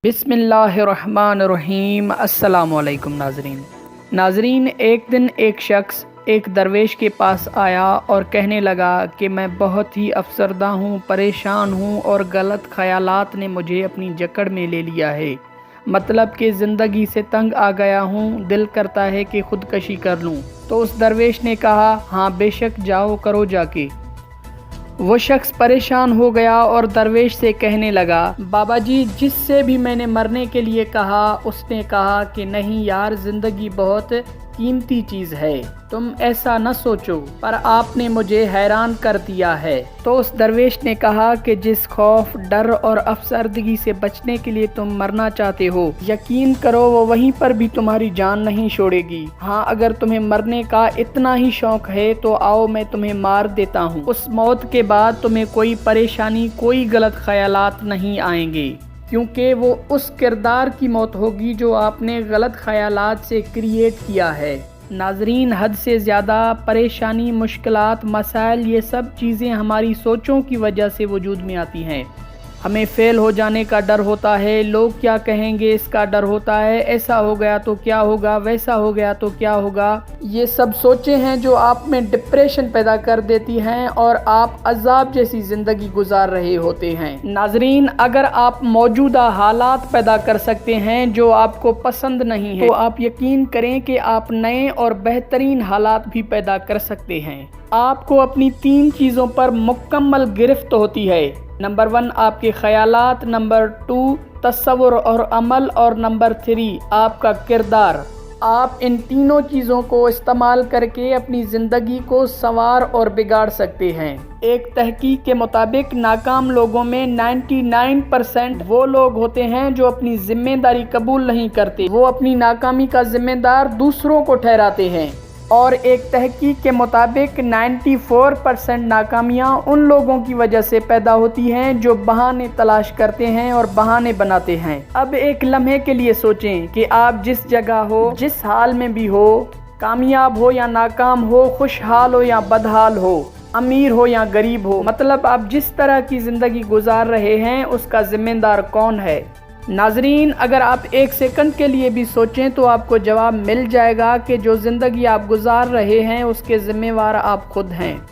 बिस्मिल्लाहिर्रहमानिर्रहीम। अस्सलाम वालेकुम नाज़रीन, एक दिन एक शख्स एक दरवेश के पास आया और कहने लगा कि मैं बहुत ही अफसरदा हूँ, परेशान हूँ और गलत ख़यालात ने मुझे अपनी जकड़ में ले लिया है। मतलब कि ज़िंदगी से तंग आ गया हूँ, दिल करता है कि ख़ुदकशी कर लूँ। तो उस दरवेश ने कहा, हाँ बेशक जाओ करो जाके। वो शख्स परेशान हो गया और दरवेश से कहने लगा, बाबा जी जिससे भी मैंने मरने के लिए कहा उसने कहा कि नहीं यार, ज़िंदगी बहुत कीमती चीज़ है, तुम ऐसा न सोचो, पर आपने मुझे हैरान कर दिया है। तो उस दरवेश ने कहा कि जिस खौफ, डर और अफसरदगी से बचने के लिए तुम मरना चाहते हो, यकीन करो वो वहीं पर भी तुम्हारी जान नहीं छोड़ेगी। हाँ, अगर तुम्हें मरने का इतना ही शौक है तो आओ मैं तुम्हें मार देता हूँ। उस मौत के बाद तुम्हें कोई परेशानी, कोई गलत ख्यालात नहीं आएंगे, क्योंकि वो उस किरदार की मौत होगी जो आपने गलत ख़यालात से क्रिएट किया है। नाज़रीन, हद से ज़्यादा परेशानी, मुश्किलात, मसाइल, ये सब चीज़ें हमारी सोचों की वजह से वजूद में आती हैं। हमें फ़ेल हो जाने का डर होता है, लोग क्या कहेंगे इसका डर होता है, ऐसा हो गया तो क्या होगा, वैसा हो गया तो क्या होगा। ये सब सोचें हैं जो आप में डिप्रेशन पैदा कर देती हैं और आप अज़ाब जैसी ज़िंदगी गुजार रहे होते हैं। नाज़रीन, अगर आप मौजूदा हालात पैदा कर सकते हैं जो आपको पसंद नहीं है, तो आप यकीन करें कि आप नए और बेहतरीन हालात भी पैदा कर सकते हैं। आपको अपनी 3 चीज़ों पर मुकम्मल गिरफ्त होती है। नंबर 1 आपके ख़यालात, नंबर 2 तस्वुर और अमल, और नंबर 3 आपका किरदार। आप इन तीनों चीज़ों को इस्तेमाल करके अपनी ज़िंदगी को संवार और बिगाड़ सकते हैं। एक तहकीक के मुताबिक नाकाम लोगों में 99% वो लोग होते हैं जो अपनी ज़िम्मेदारी कबूल नहीं करते, वो अपनी नाकामी का ज़िम्मेदार दूसरों को ठहराते हैं। और एक तहकीक के मुताबिक 94% नाकामियाँ उन लोगों की वजह से पैदा होती हैं जो बहाने तलाश करते हैं और बहाने बनाते हैं। अब एक लम्हे के लिए सोचें कि आप जिस जगह हो, जिस हाल में भी हो, कामयाब हो या नाकाम हो, खुशहाल हो या बदहाल हो, अमीर हो या गरीब हो, मतलब आप जिस तरह की ज़िंदगी गुजार रहे हैं उसका ज़िम्मेदार कौन है। नाज़रीन, अगर आप एक सेकंड के लिए भी सोचें तो आपको जवाब मिल जाएगा कि जो ज़िंदगी आप गुजार रहे हैं उसके ज़िम्मेवार आप खुद हैं।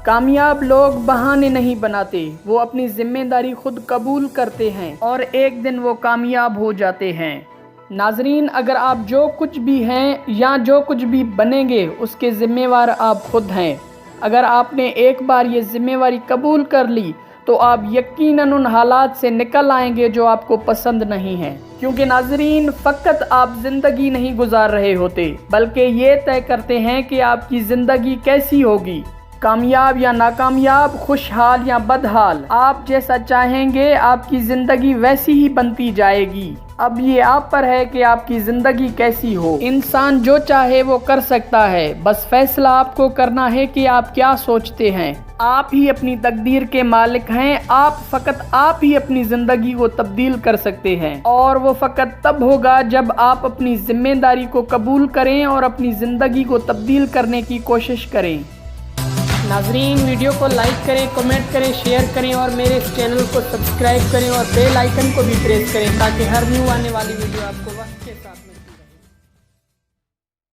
कामयाब लोग बहाने नहीं बनाते, वो अपनी ज़िम्मेदारी खुद कबूल करते हैं और एक दिन वो कामयाब हो जाते हैं। नाज़रीन, अगर आप जो कुछ भी हैं या जो कुछ भी बनेंगे उसके ज़िम्मेवार आप खुद हैं। अगर आपने एक बार ये ज़िम्मेवारी कबूल कर ली तो आप यकीनन उन हालात से निकल आएंगे जो आपको पसंद नहीं हैं। क्योंकि नाज़रीन, फ़कत आप ज़िंदगी नहीं गुजार रहे होते, बल्कि ये तय करते हैं कि आपकी ज़िंदगी कैसी होगी, कामयाब या नाकामयाब, खुशहाल या बदहाल। आप जैसा चाहेंगे आपकी ज़िंदगी वैसी ही बनती जाएगी। अब ये आप पर है कि आपकी ज़िंदगी कैसी हो। इंसान जो चाहे वो कर सकता है, बस फैसला आपको करना है कि आप क्या सोचते हैं। आप ही अपनी तकदीर के मालिक हैं। आप ही अपनी ज़िंदगी को तब्दील कर सकते हैं, और वो फ़कत तब होगा जब आप अपनी ज़िम्मेदारी को कबूल करें और अपनी ज़िंदगी को तब्दील करने की कोशिश करें। नाज़रीन, वीडियो को लाइक करें, कमेंट करें, शेयर करें और मेरे इस चैनल को सब्सक्राइब करें और बेल आइकन को भी प्रेस करें ताकि हर न्यू आने वाली वीडियो आपको